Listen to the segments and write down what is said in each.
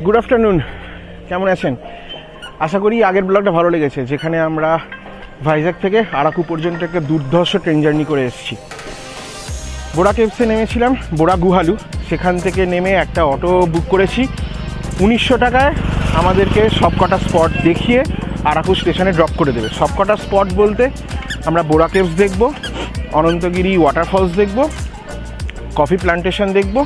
Good afternoon, কেমন আছেন? আশা করি আগের ব্লগটা ভালো লেগেছে, যেখানে আমরা ভাইজ্যাগ থেকে আরাকু পর্যন্ত একটা দুর্ধর্ষ ট্রেন জার্নি করে এসেছি। বোরা কেভসে নেমেছিলাম, বোরা গুহালু। সেখান থেকে নেমে একটা অটো বুক করেছি 1900 টাকায়। আমাদেরকে সবকটা স্পট দেখিয়ে আরাকু স্টেশনে ড্রপ করে দেবে। সবকটা স্পট বলতে আমরা বোরা কেভস দেখব, অনন্তগিরি ওয়াটারফলস দেখব, কফি প্লান্টেশন দেখব,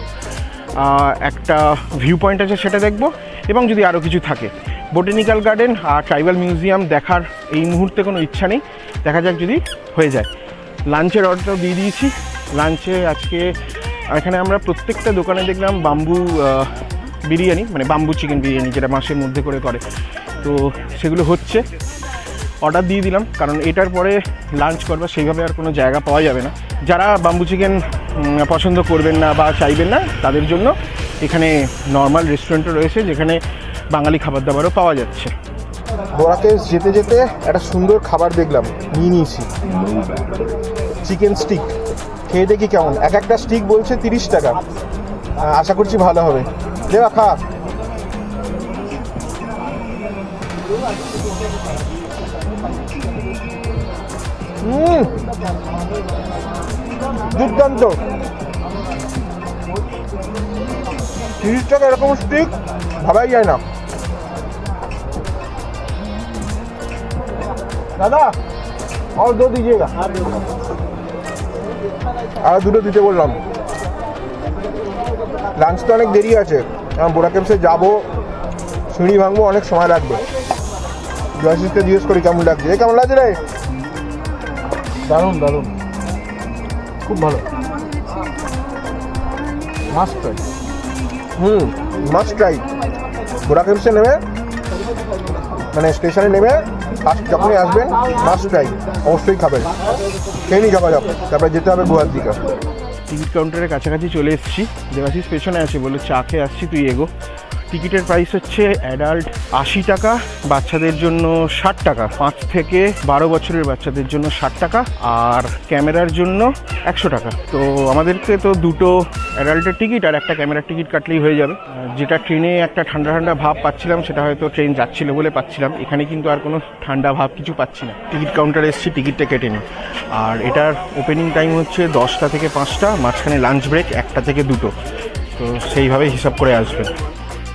একটা ভিউ পয়েন্ট আছে সেটা দেখব, এবং যদি আরও কিছু থাকে। বোটানিক্যাল গার্ডেন আর ট্রাইবাল মিউজিয়াম দেখার এই মুহূর্তে কোনো ইচ্ছা নেই, দেখা যাক যদি হয়ে যায়। লাঞ্চের অর্ডারটাও দিয়ে দিয়েছি। লাঞ্চে আজকে এখানে আমরা প্রত্যেকটা দোকানে দেখলাম বাম্বু বিরিয়ানি, মানে বাম্বু চিকেন বিরিয়ানি, যেটা মাসের মধ্যে করে, তো সেগুলো হচ্ছে। অর্ডার দিয়ে দিলাম, কারণ এটার পরে লাঞ্চ করবার সেইভাবে আর কোনো জায়গা পাওয়া যাবে না। যারা বাম্বু চিকেন পছন্দ করবেন না বা চাইবেন না, তাদের জন্য এখানে নর্মাল রেস্টুরেন্টও রয়েছে, যেখানে বাঙালি খাবার দাবারও পাওয়া যাচ্ছে। বোরা কেভস যেতে যেতে একটা সুন্দর খাবার দেখলাম, নিয়ে নিয়েছি চিকেন স্টিক। খেয়ে দেখি কেমন। একটা স্টিক বলছে 30 টাকা, আশা করছি ভালো হবে। দেবা খা। দুর্দান্ত। 30 টাকা এরকম স্টিক ভাবাই যায় না। দাদা আর দো দিজিয়েগা। আর দুটো দিতে বললাম। লাঞ্চ তো অনেক দেরি আছে, বোরা কেভসে যাবো, সিঁড়ি ভাঙবো, অনেক সময় লাগবে। জয়সিসকে জিজ্ঞেস করি কেমন লাগছে। কেমন লাগছে রে? দারুণ দারুণ, খুব ভালো, must try. Must try. Borra কেভসে নেমে, মানে স্টেশনে নেমে ফার্স্ট যখনই আসবেন মাস্ট ট্রাই, অবশ্যই খাবেন। খেয়ে নিই যাওয়া যাবে, তারপরে যেতে হবে গুহার দিকে। টিকিট কাউন্টারের কাছাকাছি চলে এসেছি। দেবাশিস পেছনে আছে, বলে চা খেয়ে আসছি, তুই এগো। টিকিটের প্রাইস হচ্ছে অ্যাডাল্ট 80 টাকা, বাচ্চাদের জন্য 60 টাকা, 5 থেকে 12 বছরের বাচ্চাদের জন্য 60 টাকা, আর ক্যামেরার জন্য 100 টাকা। তো আমাদেরকে তো দুটো অ্যাডাল্টের টিকিট আর একটা ক্যামেরার টিকিট কাটলেই হয়ে যাবে। যেটা ট্রেনে একটা ঠান্ডা ঠান্ডা ভাব পাচ্ছিলাম, সেটা হয়তো ট্রেন যাচ্ছিল বলে পাচ্ছিলাম। এখানে কিন্তু আর কোনো ঠান্ডা ভাব কিছু পাচ্ছি না। টিকিট কাউন্টারে এসেছি, টিকিটটা কেটে নিই। আর এটার ওপেনিং টাইম হচ্ছে 10টা থেকে 5টা, মাঝখানে লাঞ্চ ব্রেক 1টা থেকে 2টো। তো সেইভাবে হিসাব করে আসবেন।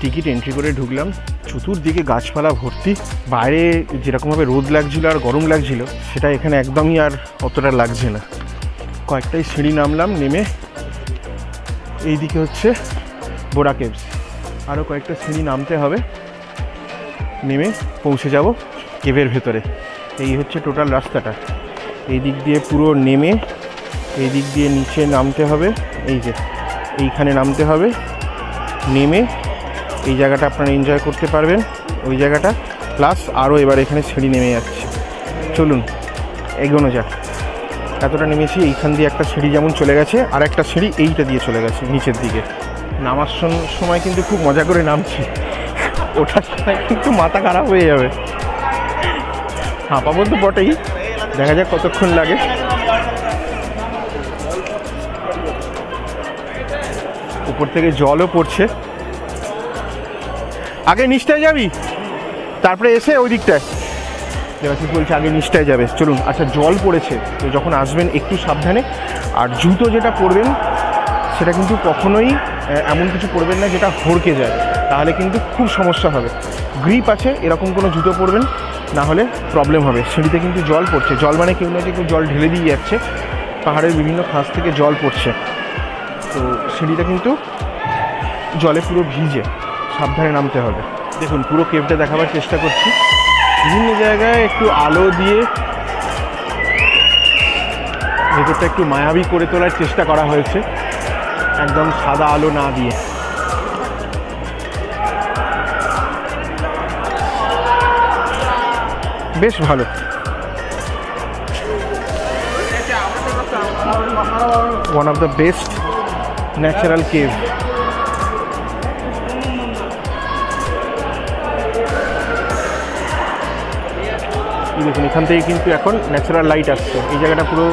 টিকিট এন্ট্রি করে ঢুকলাম, চতুর্দিকে গাছপালা ভর্তি। বাইরে যেরকমভাবে রোদ লাগছিল আর গরম লাগছিল, সেটা এখানে একদমই আর অতটা লাগছে না। কয়েকটাই সিঁড়ি নামলাম, নেমে এইদিকে হচ্ছে বোরা কেভস। আরও কয়েকটা সিঁড়ি নামতে হবে, নেমে পৌঁছে যাব কেভের ভেতরে। এই হচ্ছে টোটাল রাস্তাটা। এই দিক দিয়ে পুরো নেমে এই দিক দিয়ে নিচে নামতে হবে। এই যে এইখানে নামতে হবে, নেমে এই জায়গাটা আপনারা এনজয় করতে পারবেন, ওই জায়গাটা প্লাস আরও এবার এখানে সিঁড়ি নেমে যাচ্ছে। চলুন এগোনো যাক। এতটা নেমেছি, এইখান দিয়ে একটা সিঁড়ি যেমন চলে গেছে, আর একটা সিঁড়ি এইটা দিয়ে চলে গেছে নিচের দিকে। নামার সময় কিন্তু খুব মজা করে নামছি, ওঠার সময় কিন্তু মাথা খারাপ হয়ে যাবে। হাঁপাবো তো বটেই, দেখা যাক কতক্ষণ লাগে। উপর থেকে জলও পড়ছে। আগে নিচটায় যাবি, তারপরে এসে ওই দিকটায়। দেবাশিস বলছে আগে নিচটায় যাবে। চলুন। আচ্ছা, জল পড়েছে, তো যখন আসবেন একটু সাবধানে। আর জুতো যেটা পরবেন, সেটা কিন্তু কখনোই এমন কিছু পরবেন না যেটা হড়কে যায়, তাহলে কিন্তু খুব সমস্যা হবে। গ্রিপ আছে এরকম কোনো জুতো পরবেন, না হলে প্রবলেম হবে। সিঁড়িতে কিন্তু জল পড়ছে, জল মানে কেউ না কেউ জল ঢেলে দিয়ে যাচ্ছে, পাহাড়ের বিভিন্ন খাঁজ থেকে জল পড়ছে। তো সিঁড়িটা কিন্তু জলে পুরো ভিজে, সাবধানে নামতে হবে। দেখুন, পুরো কেভটা দেখাবার চেষ্টা করছি। বিভিন্ন জায়গায় একটু আলো দিয়ে ভেতরটা একটু মায়াবী করে তোলার চেষ্টা করা হয়েছে, একদম সাদা আলো না দিয়ে। বেশ ভালো। One of the best natural cave. দেখুন, এখান থেকে কিন্তু এখন ন্যাচারাল লাইট আসছে। এই জায়গাটা পুরো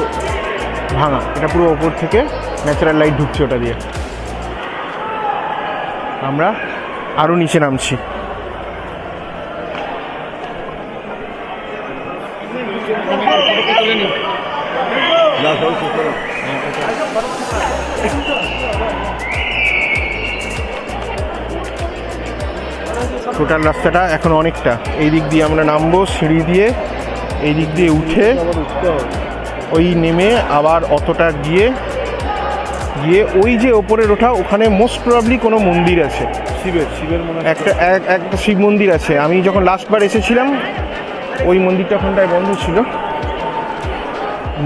ভাঙা, এটা পুরো ওপর থেকে ন্যাচারাল লাইট ঢুকছে ওটা দিয়ে। আমরা আরও নিচে নামছি। টোটাল রাস্তাটা এখন অনেকটা, এই দিক দিয়ে আমরা নামবো সিঁড়ি দিয়ে, এই দিক দিয়ে উঠে ওই নেমে আবার অতটা গিয়ে ওই যে ওপরের ওঠা, ওখানে মোস্ট প্রবাবলি কোনো মন্দির আছে, শিবের একটা শিব মন্দির আছে। আমি যখন লাস্টবার এসেছিলাম ওই মন্দিরটা ওখানটায় বন্ধ ছিল।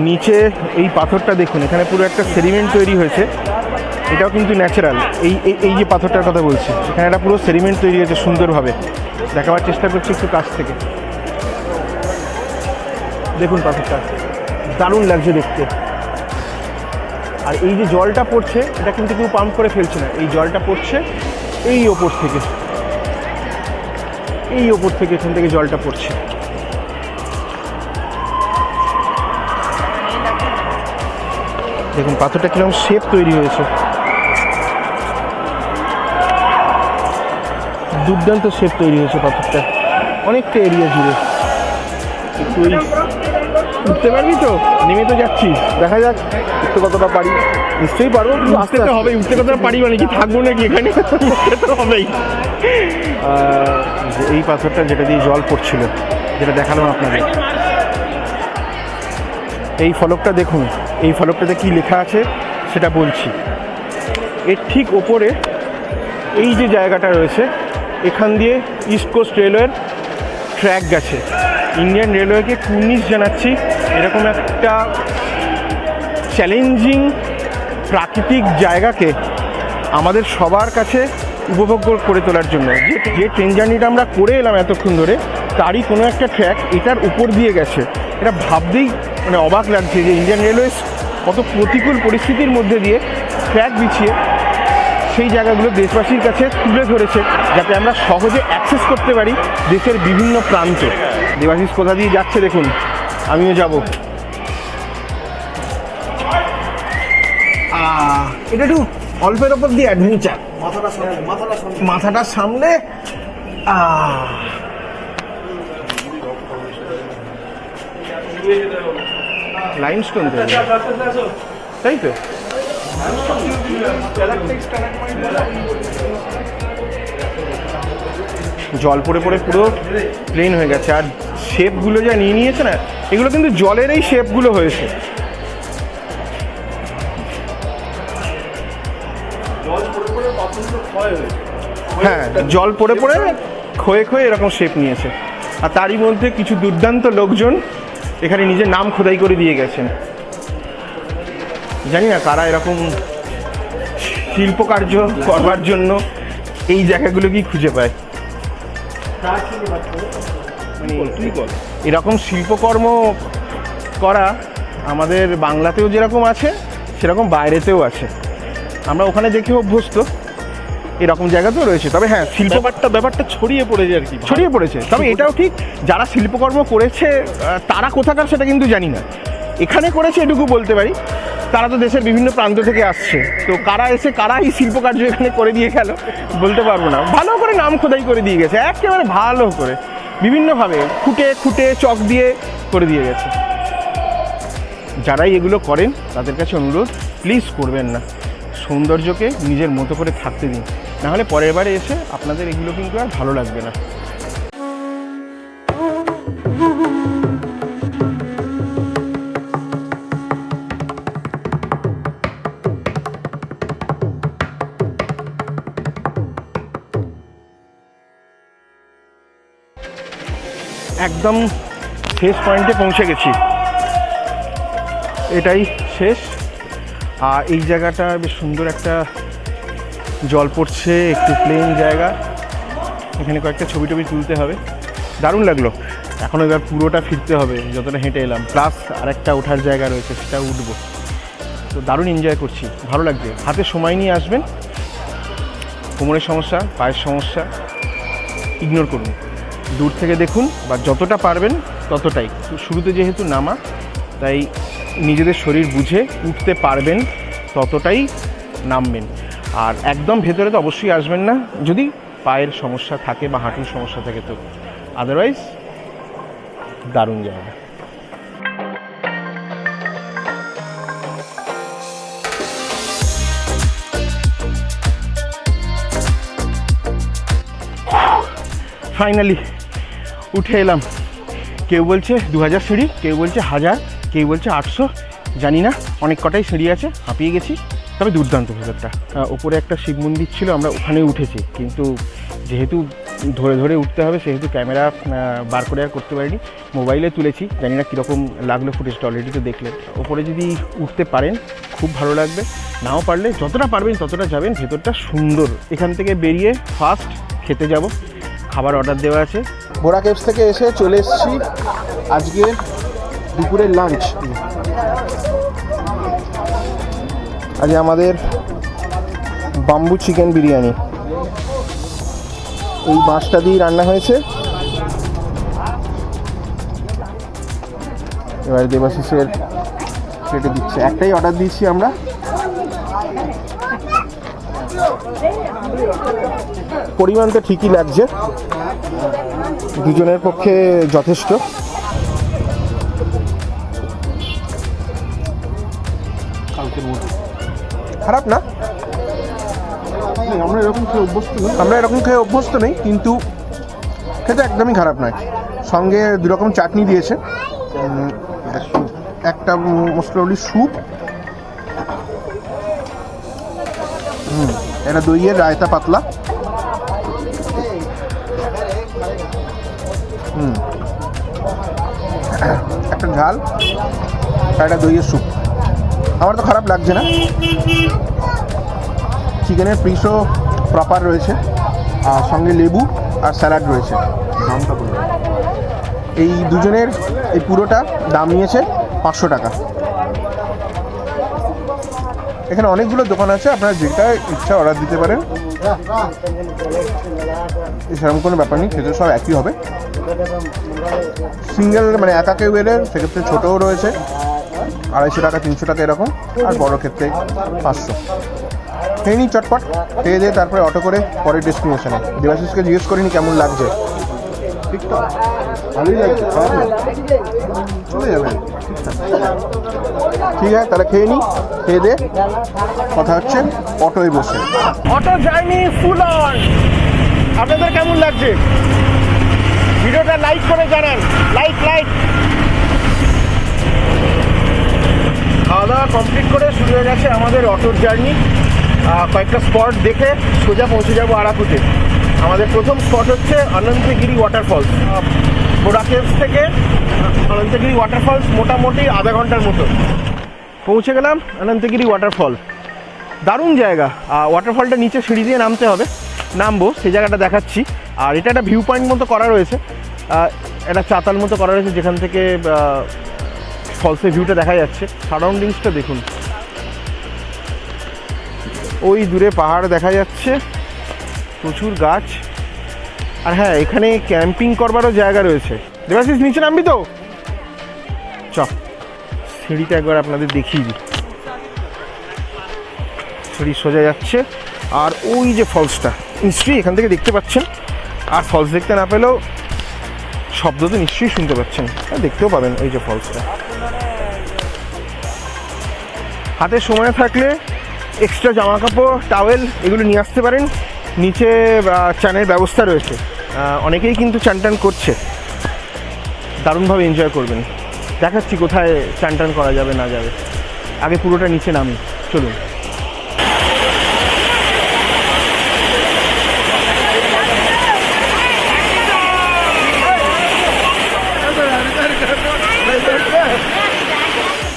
নিচে এই পাথরটা দেখুন, এখানে পুরো একটা সেডিমেন্ট তৈরি হয়েছে, এটাও কিন্তু ন্যাচারাল। এই যে পাথরটার কথা বলছি, এখানে একটা পুরো সেডিমেন্ট তৈরি হয়েছে সুন্দরভাবে, দেখাবার চেষ্টা করছি একটু কাছ থেকে। দেখুন পাথরটা দারুণ লাগছে দেখতে। আর এই যে জলটা পড়ছে, এটা কিন্তু কেউ পাম্প করে ফেলছে না, এই জলটা পড়ছে এই ওপর থেকে, এখান থেকে জলটা পড়ছে। দেখুন পাথরটা কিরকম শেপ তৈরি হয়েছে, দুর্দান্ত শেপ তৈরি হয়েছে পাথরটা, অনেকটা এরিয়া জুড়ে। তুই উঠতে পারবি তো? নেমে তো যাচ্ছি, দেখা যাক উঠতে কতটা পারি। নিশ্চয়ই পারবো, কিন্তু আসতে তো হবে। উঠতে কতটা পারি মানে কি, থাকবো নাকি এখানে? উঠতে তো হবেই। এই পাথরটা যেটা দিয়ে জল পড়ছিল, যেটা দেখালাম আপনাদের, এই ফলকটা দেখুন, এই ফলকটাতে কি লেখা আছে সেটা বলছি। এর ঠিক ওপরে এই যে জায়গাটা রয়েছে, এখান দিয়ে ইস্ট কোস্ট রেলওয়ের ট্র্যাক গেছে। ইন্ডিয়ান রেলওয়েকে কুর্নিশ জানাচ্ছি এরকম একটা চ্যালেঞ্জিং প্রাকৃতিক জায়গাকে আমাদের সবার কাছে উপভোগ্য করে তোলার জন্য। যে ট্রেন জার্নিটা আমরা করে এলাম এতক্ষণ ধরে, তারই কোনো একটা ট্র্যাক এটার উপর দিয়ে গেছে। এটা ভাবতেই মানে অবাক লাগছে যে ইন্ডিয়ান রেলওয়ে কত প্রতিকূল পরিস্থিতির মধ্যে দিয়ে ট্র্যাক বিছিয়ে সেই জায়গাগুলো দেশবাসীর কাছে তুলে ধরেছে, যাতে আমরা সহজে অ্যাক্সেস করতে পারি দেশের বিভিন্ন প্রান্তে। দেবাশিস কোথা দিয়ে যাচ্ছে দেখুন, আমিও যাব। এটা একটু অল্পের ওপর দিয়ে অ্যাডভেঞ্চার, মাথাটা সামনে। লাইমস্টোন তাই তো, জল পড়ে পড়ে পুরো প্লেন হয়ে গেছে। আর শেপগুলো যা নিয়ে নিয়েছে না, এগুলো কিন্তু জলের এই শেপগুলো হয়েছে। হ্যাঁ, জল পড়ে পড়ে ক্ষয়ে ক্ষয়ে এরকম শেপ নিয়েছে। আর তারই মধ্যে কিছু দুর্দান্ত লোকজন এখানে নিজের নাম খোদাই করে দিয়ে গেছেন। জানি না কারা এরকম শিল্পকার্য করবার জন্য এই জায়গাগুলোকেই খুঁজে পায়। এরকম শিল্পকর্ম করা আমাদের বাংলাতেও যেরকম আছে, সেরকম বাইরেতেও আছে। আমরা ওখানে দেখে অভ্যস্ত, এরকম জায়গাতেও রয়েছে। তবে হ্যাঁ, ব্যাপারটা ছড়িয়ে পড়েছে আর কি, ছড়িয়ে পড়েছে। তবে এটাও ঠিক, যারা শিল্পকর্ম করেছে তারা কোথাকার সেটা কিন্তু জানি না। এখানে করেছে এটুকু বলতে পারি, তারা তো দেশের বিভিন্ন প্রান্ত থেকে আসছে, তো কারা এসে কারা এই শিল্পকার্য এখানে করে দিয়ে গেল বলতে পারবো না। ভালো করে নাম খোদাই করে দিয়ে গেছে, একেবারে ভালো করে, বিভিন্নভাবে খুঁটে খুঁটে চক দিয়ে করে দিয়ে গেছে। যারাই এগুলো করেন তাদের কাছে অনুরোধ, প্লিজ করবেন না, সৌন্দর্যকে নিজের মতো করে থাকতে দিন, নাহলে পরের বারে এসে আপনাদের এগুলো কিন্তু আর ভালো লাগবে না। একদম শেষ পয়েন্টে পৌঁছে গেছি, এটাই শেষ। আর এই জায়গাটা বেশ সুন্দর, একটা জল পড়ছে, একটু প্লেন জায়গা, এখানে কয়েকটা ছবি টবি তুলতে হবে। দারুণ লাগলো। এখন এবার পুরোটা ফিরতে হবে, যতটা হেঁটে এলাম, প্লাস আরেকটা ওঠার জায়গা রয়েছে, সেটা উঠবো। তো দারুণ এনজয় করছি, ভালো লাগছে। হাতে সময় নিয়ে আসবেন। কোমরের সমস্যা, পায়ের সমস্যা ইগনোর করুন, দূর থেকে দেখুন, বা যতটা পারবেন ততটাই। শুরুতে যেহেতু নামা, তাই নিজেদের শরীর বুঝে উঠতে পারবেন ততটাই নামবেন। আর একদম ভেতরে তো অবশ্যই আসবেন না, যদি পায়ের সমস্যা থাকে বা হাঁটুর সমস্যা থাকে তো আদারওয়াইজ দারুণ জায়গা। ফাইনালি উঠে এলাম। কেউ বলছে 2000 সিঁড়ি, কেউ বলছে 1000, কেউ বলছে 800, জানি না, অনেক কটাই সিঁড়ি আছে, হাঁপিয়ে গেছি। তবে দুর্দান্ত ভেতরটা। ওপরে একটা শিব মন্দির ছিল, আমরা ওখানে উঠেছি, কিন্তু যেহেতু ধরে ধরে উঠতে হবে সেহেতু ক্যামেরা বার করে আর করতে পারিনি, মোবাইলে তুলেছি। জানি না কীরকম লাগলো ফুটেজটা, অলরেডি তো দেখলেন। ওপরে যদি উঠতে পারেন খুব ভালো লাগবে, নাও পারলে যতটা পারবেন ততটা যাবেন, ভেতরটা সুন্দর। এখান থেকে বেরিয়ে ফার্স্ট খেতে যাব, খাবার অর্ডার দেওয়া আছে। বোরা কেভস থেকে এসে চলে এসেছি আজকে দুপুরের লাঞ্চ। আজ আমাদের বাম্বু চিকেন বিরিয়ানি, এই মাছটা দিয়ে রান্না হয়েছে। এবার দেবাশিসের প্লেটে দিচ্ছে, একটাই অর্ডার দিয়েছি আমরা। পরিমাণ তো ঠিকই লাগছে, দুজনের পক্ষে যথেষ্ট। খারাপ না, আমরা এরকম খেয়ে অভ্যস্ত নেই, কিন্তু খেতে একদমই খারাপ নয়। সঙ্গে দুরকম চাটনি দিয়েছে, একটা মোস্টলি স্যুপ, এটা দইয়ের রায়তা পাতলা, একটা ঝাল, আর একটা দইয়ের স্যুপ। আমার তো খারাপ লাগছে না। চিকেনের পিসও প্রপার রয়েছে, আর সঙ্গে লেবু আর স্যালাড রয়েছে। এই দুজনের এই পুরোটা দাম নিয়েছে 500 টাকা। এখানে অনেকগুলো দোকান আছে, আপনারা যেটা ইচ্ছা অর্ডার দিতে পারেন, সেরকম কোনো ব্যাপার নেই, খেতে সব একই হবে। সিঙ্গেল মানে একা কেউ এলে সেক্ষেত্রে ছোটোও রয়েছে, 250 টাকা 300 টাকা এরকম, আর বড়ো ক্ষেত্রে 500। খেয়ে নিই চটপট, খেয়ে দিয়ে তারপরে অটো করে পরের ডেস্টিনেশনে। দেবাশিসকে জিজ্ঞেস করিনি কেমন লাগছে, ঠিক তো ভালোই লাগছে, খারাপ না, চলে যাবে, ঠিক আছে। তাহলে খেয়ে নিই, খেয়ে দিয়ে কথা হচ্ছে অটোয় বসে। Auto journey full on. আপনাদের কেমন লাগছে? ভিডিওটা লাইক করে জানান, লাইক। খাওয়া দাওয়া কমপ্লিট করে শুরু হয়ে গেছে আমাদের অটোর জার্নি। কয়েকটা স্পট দেখে সোজা পৌঁছে যাবো আরাকুতে। আমাদের প্রথম স্পট হচ্ছে অনন্তগিরি ওয়াটারফলস। বোরা কেভস থেকে অনন্তগিরি ওয়াটারফলস মোটামুটি আধা ঘন্টার মতো। পৌঁছে গেলাম অনন্তগিরি ওয়াটারফল, দারুণ জায়গা। ওয়াটারফলটা নিচে সিঁড়ি দিয়ে নামতে হবে, নামবো, সেই জায়গাটা দেখাচ্ছি। আর এটা একটা ভিউ পয়েন্ট মতো করা রয়েছে, একটা চাতাল মতো করা রয়েছে, যেখান থেকে ফলসের ভিউটা দেখা যাচ্ছে। সারাউন্ডিংসটা দেখুন, ওই দূরে পাহাড় দেখা যাচ্ছে, প্রচুর গাছ। আর হ্যাঁ, এখানে ক্যাম্পিং করবারও জায়গা রয়েছে। দেবাশিস নিচে নামবি তো? চ, সিঁড়িটা একবার আপনাদের দেখিয়ে দিই। সিঁড়ি সোজা যাচ্ছে, আর ওই যে ফলসটা নিশ্চয়ই এখান থেকে দেখতে পাচ্ছেন। আর ফলস দেখতে না পেলেও শব্দ তো নিশ্চয়ই শুনতে পাচ্ছেন, দেখতেও পাবেন ওই যে ফলসটা। হাতে সময় থাকলে এক্সট্রা জামা কাপড়, টাওয়েল এগুলো নিয়ে আসতে পারেন। নিচে চানের ব্যবস্থা রয়েছে, অনেকেই কিন্তু চান টান করছে, দারুণভাবে এনজয় করবেন। দেখাচ্ছি কোথায় চান টান করা যাবে না যাবে। আগে পুরোটা নিচে নামি, চলুন।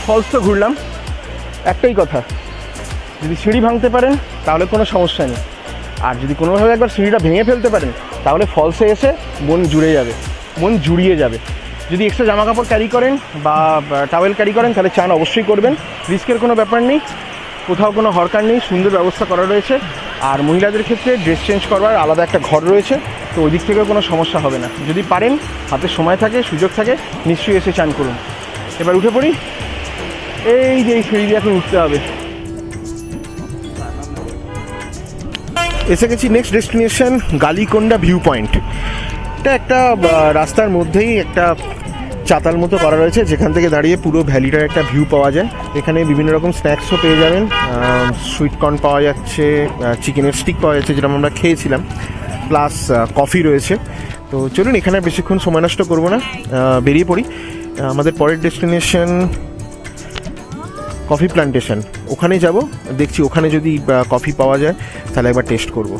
ফলস তো ঘুরলাম, একটাই কথা, যদি সিঁড়ি ভাঙতে পারেন তাহলে কোনো সমস্যা নেই, আর যদি কোনোভাবে একবার সিঁড়িটা ভেঙে ফেলতে পারেন তাহলে ফলসে এসে মন জুড়িয়ে যাবে। যদি এক্সট্রা জামা কাপড় ক্যারি করেন বা টাওয়েল ক্যারি করেন তাহলে চান অবশ্যই করবেন, রিস্কের কোনো ব্যাপার নেই, কোথাও কোনো হরকার নেই, সুন্দর ব্যবস্থা করা রয়েছে। আর মহিলাদের ক্ষেত্রে ড্রেস চেঞ্জ করবার আলাদা একটা ঘর রয়েছে, তো ওই দিক থেকেও কোনো সমস্যা হবে না। যদি পারেন, হাতে সময় থাকে, সুযোগ থাকে, নিশ্চয়ই এসে চান করুন। এবার উঠে পড়ি, এই যে এই সিঁড়ি দিয়ে এখন উঠতে হবে। এসে গেছি next destination Galikonda view point. এটা একটা রাস্তার মধ্যেই একটা চাতাল মতো করা রয়েছে, যেখান থেকে দাঁড়িয়ে পুরো ভ্যালিটার একটা ভিউ পাওয়া যায়। এখানে বিভিন্ন রকম স্ন্যাক্সও পেয়ে যাবেন, সুইট কর্ন পাওয়া যাচ্ছে, চিকেনের স্টিক পাওয়া যাচ্ছে যেটা আমরা খেয়েছিলাম, প্লাস কফি রয়েছে। তো চলুন এখানে বেশিক্ষণ সময় নষ্ট করবো না, বেরিয়ে পড়ি। আমাদের পরের ডেস্টিনেশন কফি প্ল্যান্টেশন, ওখানে যাব, দেখছি ওখানে যদি কফি পাওয়া যায় তাহলে একবার টেস্ট করব।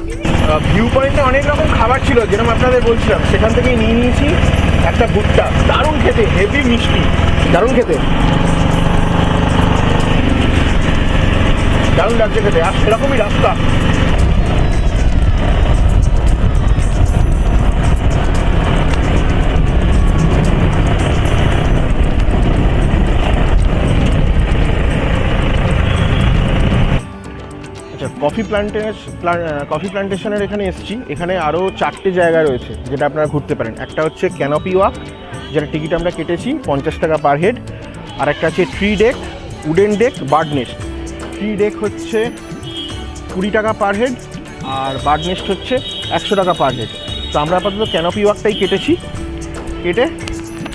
ভিউ পয়েন্টে অনেক রকম খাবার ছিল, যেরকম আপনাদের বলছিলাম, সেখান থেকেই নিয়ে নিয়েছি একটা ভুট্টা। দারুণ খেতে, হেভি মিষ্টি, দারুণ খেতে, দারুণ লাগছে খেতে। আর সেরকমই রাস্তা। কফি প্ল্যান্টেশনের এখানে এসেছি। এখানে আরও 4টে জায়গা রয়েছে যেটা আপনারা ঘুরতে পারেন। একটা হচ্ছে ক্যানোপি ওয়াক, যেটা টিকিট আমরা কেটেছি 50 টাকা পার হেড। আর একটা আছে tree deck, wooden deck, bird nest. Tree deck হচ্ছে 20 টাকা পার হেড, আর বার্ড নেস্ট হচ্ছে 100 টাকা পার হেড। তো আমরা আপাতত ক্যানোপি ওয়াকটাই কেটেছি, কেটে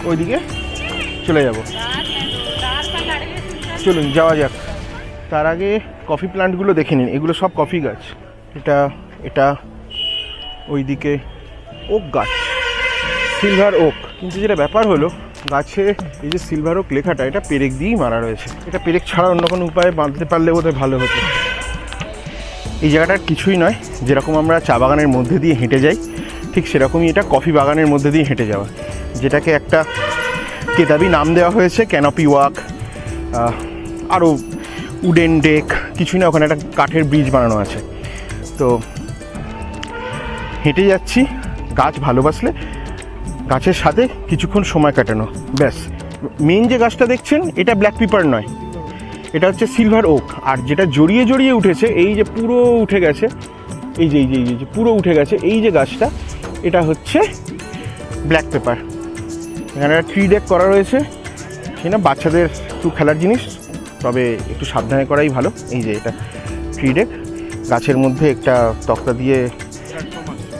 ওইদিকে চলে যাব। চলুন যাওয়া যাক। তার আগে কফি প্ল্যান্টগুলো দেখে নিন, এগুলো সব কফি গাছ। এটা ওইদিকে ওক গাছ, সিলভার ওক। কিন্তু যেটা ব্যাপার হলো, গাছে এই যে সিলভার ওক লেখাটা, এটা পেরেক দিয়েই মারা রয়েছে। এটা পেরেক ছাড়া অন্য কোনো উপায়ে বাঁধতে পারলে বোধহয় ভালো হতো। এই জায়গাটার কিছুই নয়, যেরকম আমরা চা বাগানের মধ্যে দিয়ে হেঁটে যাই, ঠিক সেরকমই এটা কফি বাগানের মধ্যে দিয়ে হেঁটে যাওয়া, যেটাকে একটা কেতাবি নাম দেওয়া হয়েছে ক্যানোপি ওয়াক। আরও উডেন ডেক, কিছুই না, ওখানে একটা কাঠের ব্রিজ বানানো আছে। তো হেঁটে যাচ্ছি, গাছ ভালোবাসলে গাছের সাথে কিছুক্ষণ সময় কাটানো, ব্যাস। মেন যে গাছটা দেখছেন, এটা ব্ল্যাক পিপার নয়, এটা হচ্ছে সিলভার ওক। আর যেটা জড়িয়ে জড়িয়ে উঠেছে, এই যে পুরো উঠে গেছে, এই যে পুরো উঠে গেছে এই যে গাছটা, এটা হচ্ছে ব্ল্যাক পেপার। এখানে একটা ট্রি ডেক করা রয়েছে, সেই না বাচ্চাদের একটু খেলার জিনিস, তবে একটু সাবধানে করাই ভালো। এই যে এটা ট্রি ডেক, গাছের মধ্যে একটা তক্তা দিয়ে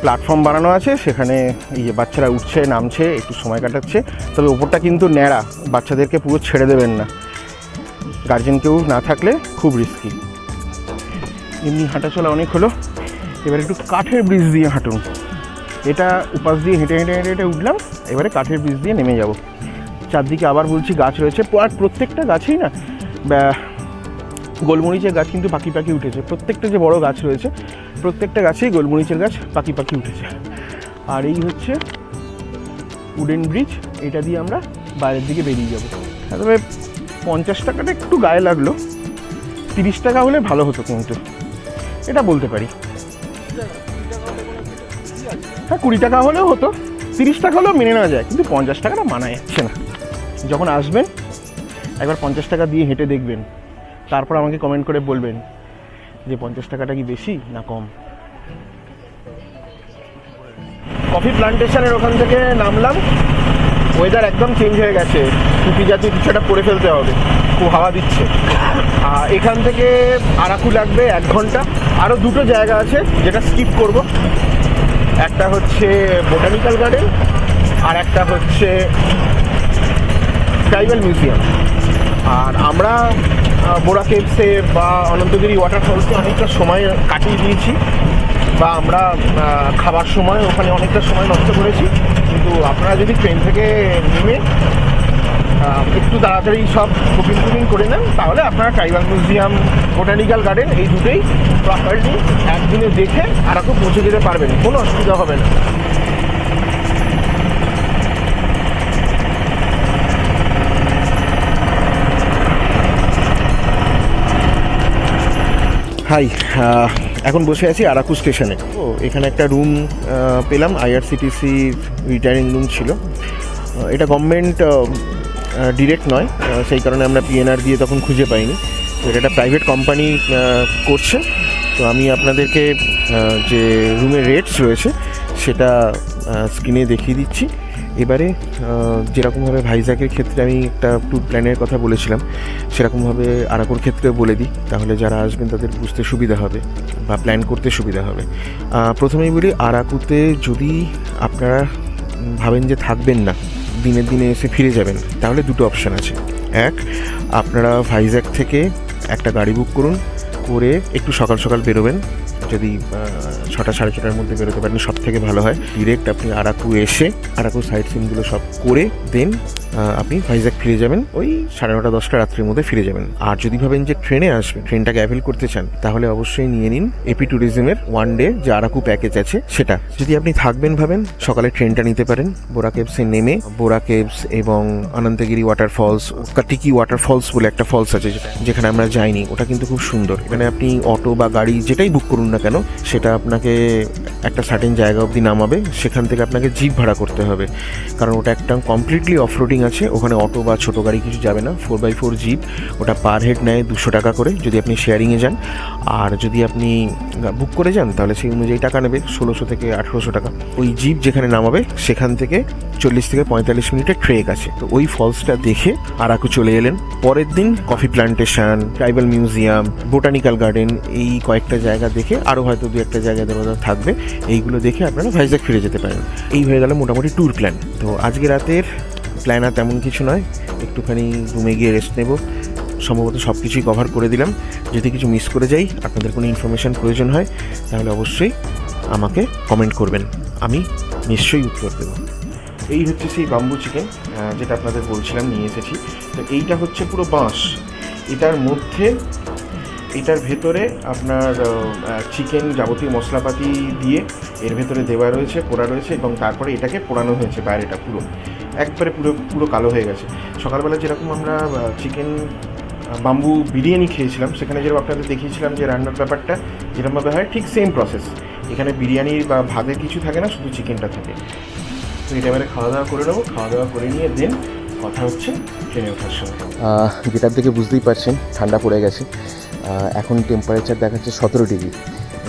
প্ল্যাটফর্ম বানানো আছে, সেখানে এই যে বাচ্চারা উঠছে নামছে, একটু সময় কাটাচ্ছে। তবে ওপরটা কিন্তু ন্যাড়া, বাচ্চাদেরকে পুরো ছেড়ে দেবেন না, গার্জেন কেউ না থাকলে খুব রিস্কি। এমনি হাঁটাচলা অনেক হলো, এবার একটু কাঠের ব্রিজ দিয়ে হাঁটুন। এটা উপাস দিয়ে হেঁটে হেঁটে হেঁটে হেঁটে উঠলাম, এবারে কাঠের ব্রিজ দিয়ে নেমে যাব। চারদিকে আবার বলছি গাছ রয়েছে, আর প্রত্যেকটা গাছেই না গোলমরিচের গাছ কিন্তু পাখি পাখি উঠেছে। প্রত্যেকটা যে বড় গাছ রয়েছে, প্রত্যেকটা গাছেই গোলমরিচের গাছ পাখি পাখি উঠেছে। আর এই হচ্ছে উডেন ব্রিজ, এটা দিয়ে আমরা বাইরের দিকে বেরিয়ে যাবো। তবে 50 টাকাটা একটু গায়ে লাগলো, 30 টাকা হলে ভালো হতো কিন্তু, এটা বলতে পারি। হ্যাঁ 20 টাকা হলেও হতো, 30 টাকা হলেও মেনে নেওয়া যায়, কিন্তু 50 টাকাটা মানা যাচ্ছে না। যখন আসবেন একবার 50 টাকা দিয়ে হেঁটে দেখবেন, তারপর আমাকে কমেন্ট করে বলবেন যে 50 টাকাটা কি বেশি না কম। কফি প্ল্যান্টেশনের ওখান থেকে নামলাম, ওয়েদার একদম চেঞ্জ হয়ে গেছে, টুপি জাতীয় কিছু একটা পরে ফেলতে হবে, খুব হাওয়া দিচ্ছে। এখান থেকে আরাকু লাগবে 1 ঘন্টা। আরও 2টো জায়গা আছে যেটা স্কিপ করব, একটা হচ্ছে বোটানিক্যাল গার্ডেন, আর একটা হচ্ছে ট্রাইবাল মিউজিয়াম। আর আমরা বোরা কেভসে বা অনন্তগিরি ওয়াটারফলসে অনেকটা সময় কাটিয়ে দিয়েছি, বা আমরা খাবার সময় ওখানে অনেকটা সময় নষ্ট করেছি। কিন্তু আপনারা যদি ট্রেন থেকে নেমে একটু তাড়াতাড়ি সব বুকিং করে নেন, তাহলে আপনারা ট্রাইবাল মিউজিয়াম, বোটানিক্যাল গার্ডেন এই দুটোই প্রপারলি একদিনে দেখে আরাকু পৌঁছে যেতে পারবেন, কোনো অসুবিধা হবে না। হাই, এখন বসে আছি আরাকু স্টেশনে। ও এখানে একটা রুম পেলাম, আইআরসিটিসি রিটায়ারিং রুম ছিল। এটা গভর্নমেন্ট ডিরেক্ট নয়, সেই কারণে আমরা পিএনআর দিয়ে তখন খুঁজে পাইনি। তো এটা একটা প্রাইভেট কোম্পানি করছে। তো আমি আপনাদেরকে যে রুমের রেটস রয়েছে সেটা স্ক্রিনে দেখিয়ে দিচ্ছি। এবারে যেরকমভাবে ভাইজ্যাগের ক্ষেত্রে আমি একটা ট্যুর প্ল্যানের কথা বলেছিলাম, সেরকমভাবে আরাকুর ক্ষেত্রেও বলে দিই, তাহলে যারা আসবেন তাদের বুঝতে সুবিধা হবে বা প্ল্যান করতে সুবিধা হবে। প্রথমেই বলি, আরাকুতে যদি আপনারা ভাবেন যে থাকবেন না, দিনের দিনে এসে ফিরে যাবেন, তাহলে দুটো অপশান আছে। এক, আপনারা ভাইজ্যাগ থেকে একটা গাড়ি বুক করুন, করে একটু সকাল সকাল বেরোবেন, যদি 6টা সাড়ে 6টার মধ্যে বেরোতে পারেন সব থেকে ভালো হয়। ডিরেক্ট আপনি আরাকু এসে আরাকু সাইট সিনগুলো সব করে দেন আপনি ভাইজ্যাগ ফিরে যাবেন, ওই 9:30 10টা রাত্রির মধ্যে ফিরে যাবেন। আর যদি ভাবেন যে ট্রেনে আসবেন, ট্রেনটাকে অ্যাভেল করতে চান, তাহলে অবশ্যই নিয়ে নিন এপি ট্যুরিজমের 1 ডে যে আরাকু প্যাকেজ আছে সেটা। যদি আপনি থাকবেন ভাবেন, সকালে ট্রেনটা নিতে পারেন, বোরা কেভসে নেমে বোরা কেভস এবং অনন্তগিরি ওয়াটারফলস, কাটিকি ওয়াটারফলস বলে একটা ফলস আছে যেখানে আমরা যাইনি, ওটা কিন্তু খুব সুন্দর। এখানে আপনি অটো বা গাড়ি যেটাই বুক করুন না কেন, সেটা আপনাকে একটা সার্টেন জায়গা অবধি নামাবে, সেখান থেকে আপনাকে জিপ ভাড়া করতে হবে, কারণ ওটা একটা কমপ্লিটলি অফ রোডিং আছে। ওখানে অটো বা ছোটো গাড়ি কিছু যাবে না, 4x4 জিপ, ওটা পার হেড নেয় 200 টাকা করে যদি আপনি শেয়ারিংয়ে যান। আর যদি আপনি বুক করে যান তাহলে সেই অনুযায়ী টাকা নেবে, 1600 থেকে 1800 টাকা। ওই জিপ যেখানে নামাবে সেখান থেকে 40 থেকে 45 মিনিটের ট্রেক আছে। তো ওই ফলসটা দেখে আরাকু চলে এলেন। পরের দিন coffee plantation, tribal museum, botanical garden, এই কয়েকটা জায়গা দেখে, আরও হয়তো 2-1টা জায়গা দেওয়া থাকবে, এইগুলো দেখে আপনারা ভাইজ্যাগ ফিরে যেতে পারেন। এই হয়ে গেল মোটামুটি ট্যুর প্ল্যান। তো আজকে রাতের প্ল্যান আর তেমন কিছু নয়, একটুখানি রুমে গিয়ে রেস্ট নেব। সম্ভবত সব কিছুই কভার করে দিলাম। যদি কিছু মিস করে যাই, আপনাদের কোনো ইনফরমেশান প্রয়োজন হয়, তাহলে অবশ্যই আমাকে কমেন্ট করবেন, আমি নিশ্চয়ই উত্তর দেবো। এই হচ্ছে সেই বাম্বু চিকেন যেটা আপনাদের বলছিলাম নিয়ে এসেছি। তো এইটা হচ্ছে পুরো বাঁশ, এটার মধ্যে, এটার ভেতরে আপনার চিকেন যাবতীয় মশলাপাতি দিয়ে এর ভেতরে দেওয়া রয়েছে, পোড়া রয়েছে, এবং তারপরে এটাকে পোড়ানো হয়েছে। বাইরেটা পুরো একবারে পুরো কালো হয়ে গেছে। সকালবেলা যেরকম আমরা চিকেন বাম্বু বিরিয়ানি খেয়েছিলাম, সেখানে যেরকম আপনাদের দেখিয়েছিলাম যে রান্নার ব্যাপারটা যেরকমভাবে হয়, ঠিক সেম প্রসেস। এখানে বিরিয়ানির বা ভাগের কিছু থাকে না, শুধু চিকেনটা থাকে। তো এটা এবারে খাওয়া দাওয়া করে নেবো, খাওয়া দাওয়া করে নিয়ে দেন কথা হচ্ছে ট্রেনে ওঠার সময়। যেটার থেকে বুঝতেই পারছেন ঠান্ডা পড়ে গেছে। এখন টেম্পারেচার দেখাচ্ছে 17 ডিগ্রি,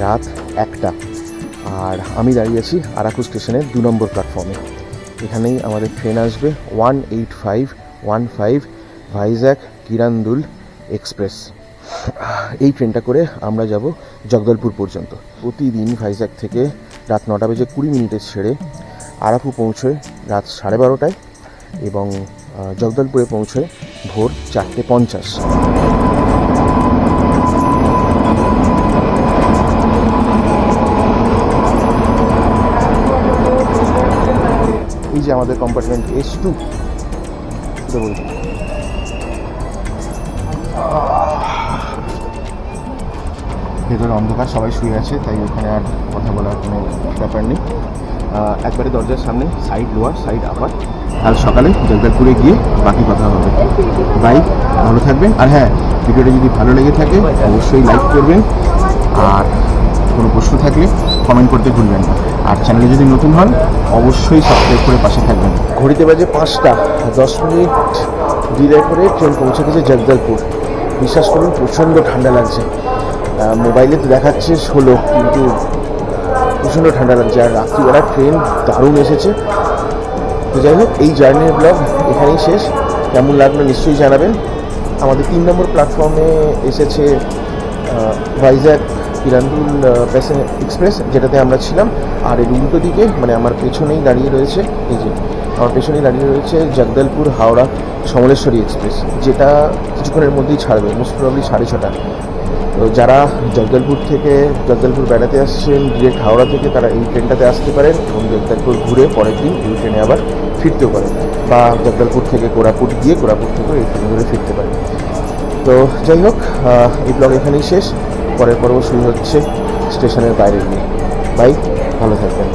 রাত 1টা। আর আমি দাঁড়িয়ে আছি আরাকু স্টেশনের 2 নম্বর প্ল্যাটফর্মে। এখানেই আমাদের ট্রেন আসবে 18515 ভাইজ্যাগ কিরান্দুল এক্সপ্রেস। এই ট্রেনটা করে আমরা যাব জগদলপুর পর্যন্ত। প্রতিদিন ভাইজ্যাগ থেকে রাত 9:20 ছেড়ে আরাকু পৌঁছয় রাত 12:30টায় এবং জগদলপুরে পৌঁছয় ভোর 4:50। এই যে আমাদের কম্পার্টমেন্ট S2, ভেতরে অন্ধকার, সবাই শুয়ে আছে, তাই ওখানে আর কথা বলার কোনো ব্যাপার নেই। একবারে দরজার সামনে, সাইড লোয়ার, সাইড আপার। কাল সকালে জগদলপুরে গিয়ে বাকি কথা হবে। বাই, ভালো থাকবেন। আর হ্যাঁ, ভিডিওটা যদি ভালো লেগে থাকে অবশ্যই লাইক করবেন, আর কোনো প্রশ্ন থাকলে কমেন্ট করতে ভুলবেন না। আর চ্যানেলে যদি নতুন হন অবশ্যই সাবস্ক্রাইব করে পাশে থাকবেন। ঘড়িতে বাজে 5টা, 10 মিনিট ডিলে করে ট্রেন পৌঁছে গেছে জগদলপুর। বিশ্বাস করুন প্রচণ্ড ঠান্ডা লাগছে। মোবাইলে তো দেখাচ্ছে 16, কিন্তু প্রচণ্ড ঠান্ডা লাগছে। আর রাত্রিবেলা ট্রেন দারুণ এসেছে। তো যাই হোক, এই জার্নির ব্লগ এখানেই শেষ। কেমন লাগলো নিশ্চয়ই জানাবেন। আমাদের 3 নম্বর প্ল্যাটফর্মে এসেছে ভাইজ্যাগ কিরান্দুল প্যাসেঞ্জার এক্সপ্রেস, যেটাতে আমরা ছিলাম। আর এর উল্টো দিকে, মানে আমার পেছনেই দাঁড়িয়ে রয়েছে, এই যে আমার পেছনেই দাঁড়িয়ে রয়েছে জগদলপুর হাওড়া সমলেশ্বরী এক্সপ্রেস, যেটা কিছুক্ষণের মধ্যেই ছাড়বে, মোস্ট প্রবাবলি 6:30। তো যারা জগদলপুর বেড়াতে আসছেন ডিরেক্ট হাওড়া থেকে, তারা এই ট্রেনটাতে আসতে পারেন এবং জগদলপুর ঘুরে পরের দিন এই ট্রেনে আবার ফিরতেও পারেন, বা জগদলপুর থেকে কোরাপুট গিয়ে কোরাপুট থেকেও এই ট্রেনে ঘুরে ফিরতে পারেন। তো যাই হোক, এই ব্লগ এখানেই শেষ। পরের পর্ব শুরু হচ্ছে স্টেশনের বাইরে গিয়ে। বাই, ভালো থাকবেন।